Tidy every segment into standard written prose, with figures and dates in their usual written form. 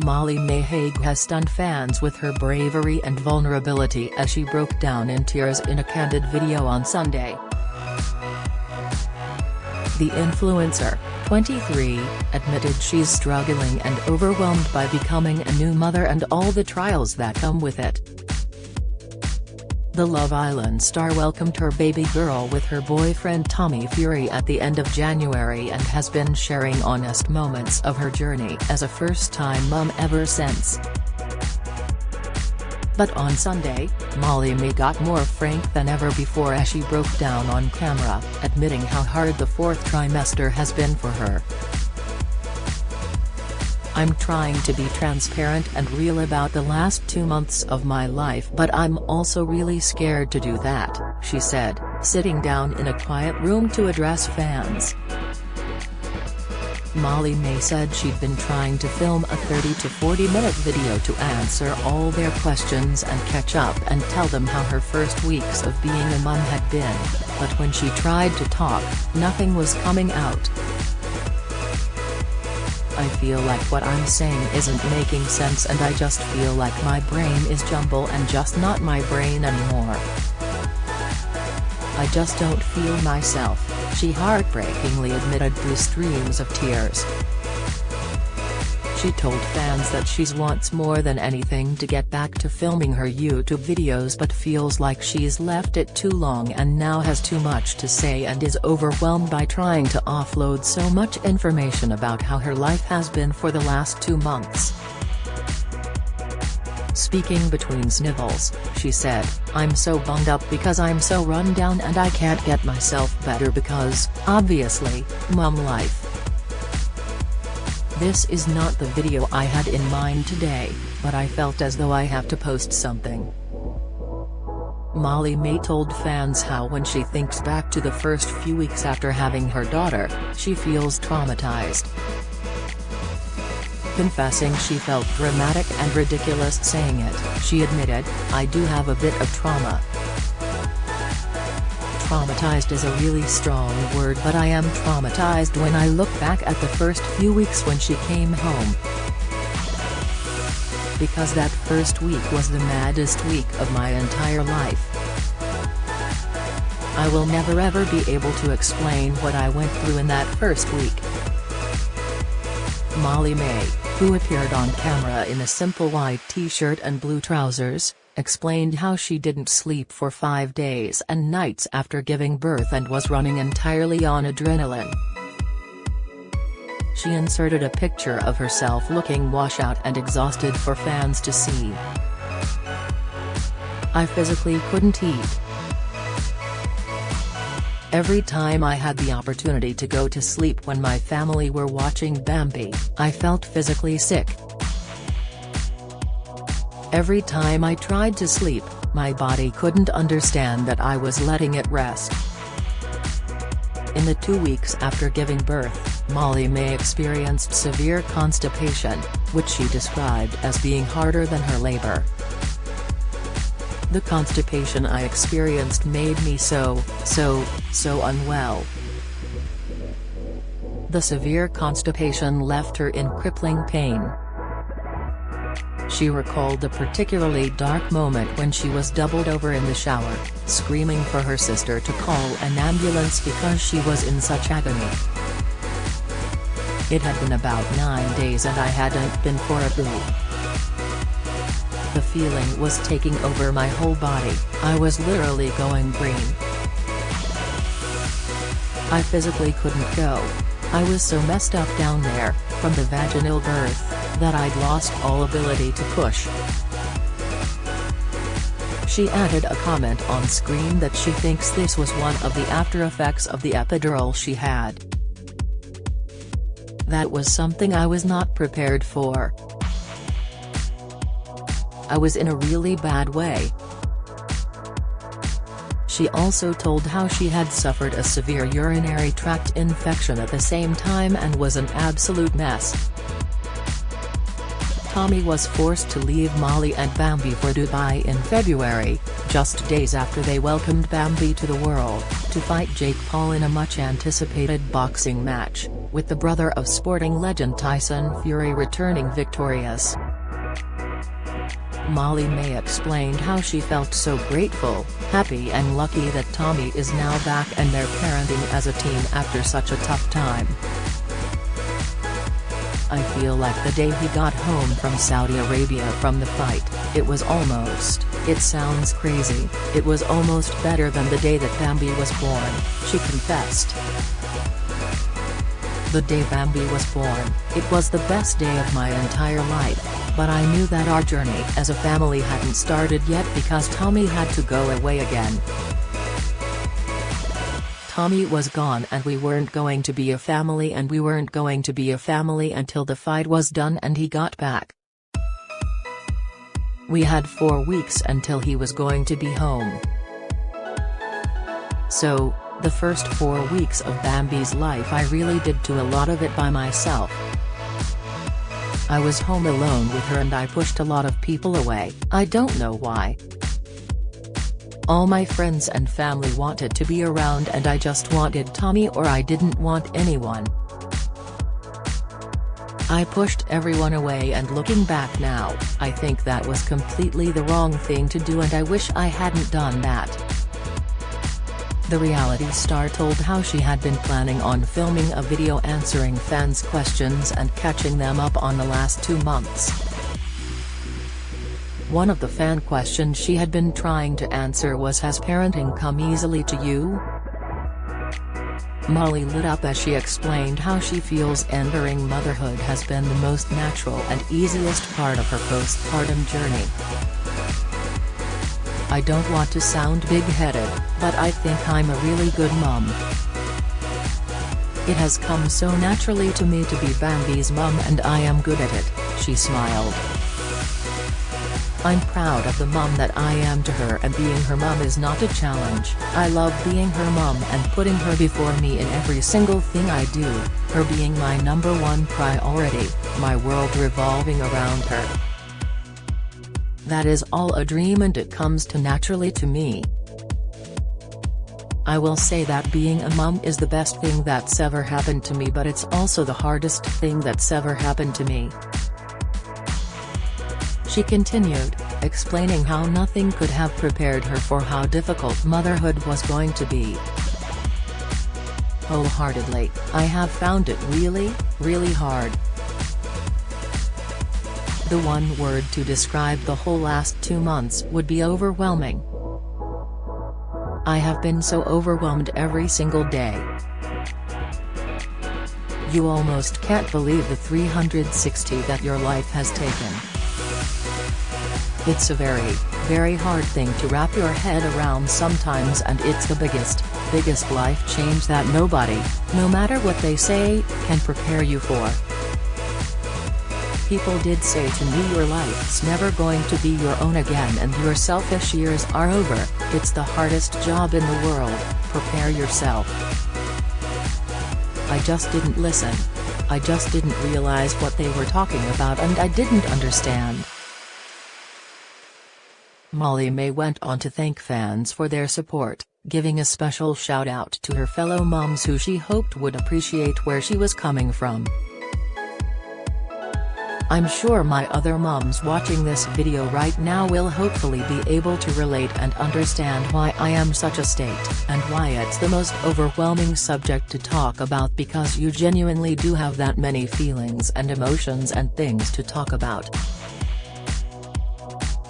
Molly-Mae has stunned fans with her bravery and vulnerability as she broke down in tears in a candid video on Sunday. The influencer, 23, admitted she's struggling and overwhelmed by becoming a new mother and all the trials that come with it. The Love Island star welcomed her baby girl with her boyfriend Tommy Fury at the end of January and has been sharing honest moments of her journey as a first-time mum ever since. But on Sunday, Molly-Mae got more frank than ever before as she broke down on camera, admitting how hard the fourth trimester has been for her. "I'm trying to be transparent and real about the last 2 months of my life, but I'm also really scared to do that," she said, sitting down in a quiet room to address fans. Molly-Mae said she'd been trying to film a 30 to 40-minute video to answer all their questions and catch up and tell them how her first weeks of being a mum had been, but when she tried to talk, nothing was coming out. "I feel like what I'm saying isn't making sense and I just feel like my brain is jumble and just not my brain anymore. I just don't feel myself," she heartbreakingly admitted through streams of tears. She told fans that she wants more than anything to get back to filming her YouTube videos but feels like she's left it too long and now has too much to say and is overwhelmed by trying to offload so much information about how her life has been for the last 2 months. Speaking between snivels, she said, "I'm so bummed up because I'm so run down and I can't get myself better because, obviously, mum life. This is not the video I had in mind today, but I felt as though I have to post something." Molly-Mae told fans how when she thinks back to the first few weeks after having her daughter, she feels traumatized. Confessing she felt dramatic and ridiculous saying it, she admitted, "I do have a bit of trauma. Traumatized is a really strong word, but I am traumatized when I look back at the first few weeks when she came home. Because that first week was the maddest week of my entire life. I will never ever be able to explain what I went through in that first week." Molly-Mae, who appeared on camera in a simple white t-shirt and blue trousers, explained how she didn't sleep for 5 days and nights after giving birth and was running entirely on adrenaline. She inserted a picture of herself looking washed-out and exhausted for fans to see. "I physically couldn't eat. Every time I had the opportunity to go to sleep when my family were watching Bambi, I felt physically sick. Every time I tried to sleep, my body couldn't understand that I was letting it rest." In the 2 weeks after giving birth, Molly-Mae experienced severe constipation, which she described as being harder than her labor. "The constipation I experienced made me so unwell. The severe constipation left her in crippling pain." She recalled a particularly dark moment when she was doubled over in the shower, screaming for her sister to call an ambulance because she was in such agony. "It had been about 9 days and I hadn't been for a boo. The feeling was taking over my whole body, I was literally going green. I physically couldn't go. I was so messed up down there, from the vaginal birth, that I'd lost all ability to push." She added a comment on screen that she thinks this was one of the after effects of the epidural she had. "That was something I was not prepared for. I was in a really bad way." She also told how she had suffered a severe urinary tract infection at the same time and was an absolute mess. Tommy was forced to leave Molly and Bambi for Dubai in February, just days after they welcomed Bambi to the world, to fight Jake Paul in a much-anticipated boxing match, with the brother of sporting legend Tyson Fury returning victorious. Molly-Mae explained how she felt so grateful, happy and lucky that Tommy is now back and they're parenting as a team after such a tough time. "I feel like the day he got home from Saudi Arabia from the fight, it sounds crazy, it was almost better than the day that Bambi was born," she confessed. "The day Bambi was born, it was the best day of my entire life, but I knew that our journey as a family hadn't started yet because Tommy had to go away again. Tommy was gone and we weren't going to be a family and we weren't going to be a family until the fight was done and he got back. We had 4 weeks until he was going to be home. So, the first 4 weeks of Bambi's life I really did do a lot of it by myself. I was home alone with her and I pushed a lot of people away, I don't know why. All my friends and family wanted to be around and I just wanted Tommy or I didn't want anyone. I pushed everyone away and looking back now, I think that was completely the wrong thing to do and I wish I hadn't done that." The reality star told how she had been planning on filming a video answering fans' questions and catching them up on the last 2 months. One of the fan questions she had been trying to answer was, "Has parenting come easily to you?" Molly lit up as she explained how she feels entering motherhood has been the most natural and easiest part of her postpartum journey. "I don't want to sound big-headed, but I think I'm a really good mom. It has come so naturally to me to be Bambi's mom and I am good at it," she smiled. "I'm proud of the mom that I am to her and being her mom is not a challenge. I love being her mom and putting her before me in every single thing I do, her being my #1 priority, my world revolving around her. That is all a dream and it comes too naturally to me. I will say that being a mom is the best thing that's ever happened to me but it's also the hardest thing that's ever happened to me." She continued, explaining how nothing could have prepared her for how difficult motherhood was going to be. "Wholeheartedly, I have found it really, really hard. The one word to describe the whole last 2 months would be overwhelming. I have been so overwhelmed every single day. You almost can't believe the 360 that your life has taken. It's a very, very hard thing to wrap your head around sometimes and it's the biggest life change that nobody, no matter what they say, can prepare you for. People did say to me your life's never going to be your own again and your selfish years are over, it's the hardest job in the world, prepare yourself. I just didn't listen. I just didn't realize what they were talking about and I didn't understand." Molly-Mae went on to thank fans for their support, giving a special shout-out to her fellow moms who she hoped would appreciate where she was coming from. "I'm sure my other moms watching this video right now will hopefully be able to relate and understand why I am such a state, and why it's the most overwhelming subject to talk about because you genuinely do have that many feelings and emotions and things to talk about.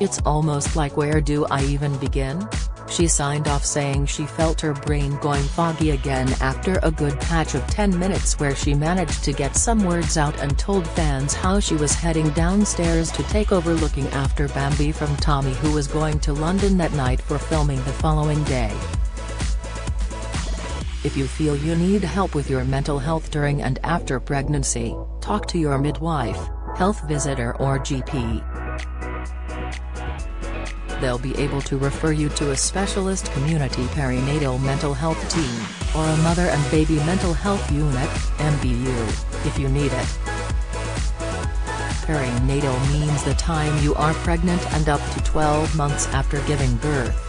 It's almost like where do I even begin?" She signed off saying she felt her brain going foggy again after a good patch of 10 minutes where she managed to get some words out and told fans how she was heading downstairs to take over looking after Bambi from Tommy who was going to London that night for filming the following day. "If you feel you need help with your mental health during and after pregnancy, talk to your midwife, health visitor or GP. They'll be able to refer you to a specialist community perinatal mental health team, or a mother and baby mental health unit, MBU, if you need it." Perinatal means the time you are pregnant and up to 12 months after giving birth.